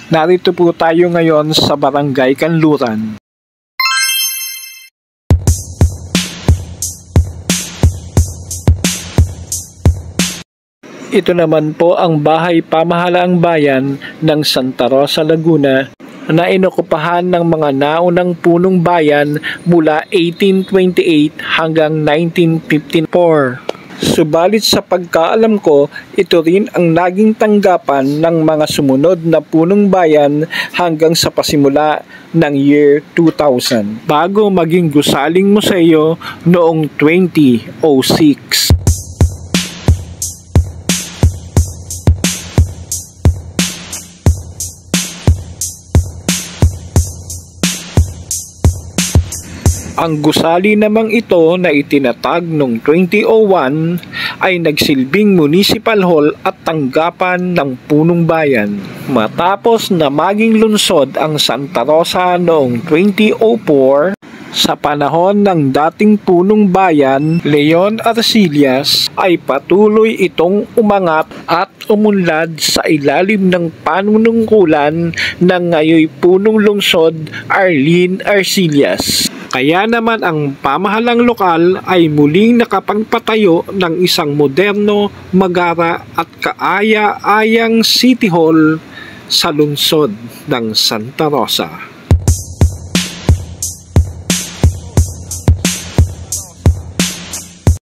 Narito po tayo ngayon sa Barangay Kanluran. Ito naman po ang bahay pamahalaang bayan ng Santa Rosa, Laguna na inokupahan ng mga naunang punong bayan mula 1828 hanggang 1954. Subalit sa pagkaalam ko, ito rin ang naging tanggapan ng mga sumunod na punong bayan hanggang sa pasimula ng year 2000 bago maging gusaling museo noong 2006. Ang gusali namang ito na itinatag noong 2001 ay nagsilbing municipal hall at tanggapan ng punong bayan. Matapos na maging lungsod ang Santa Rosa noong 2004, sa panahon ng dating punong bayan, Leon Arcillas, ay patuloy itong umangat at umunlad sa ilalim ng panunungkulan ng ngayoy punong lungsod Arlene Arcillas. Kaya naman ang pamahalang lokal ay muling nakapagpatayo ng isang moderno, magara at kaaya-ayang City Hall sa lungsod ng Santa Rosa.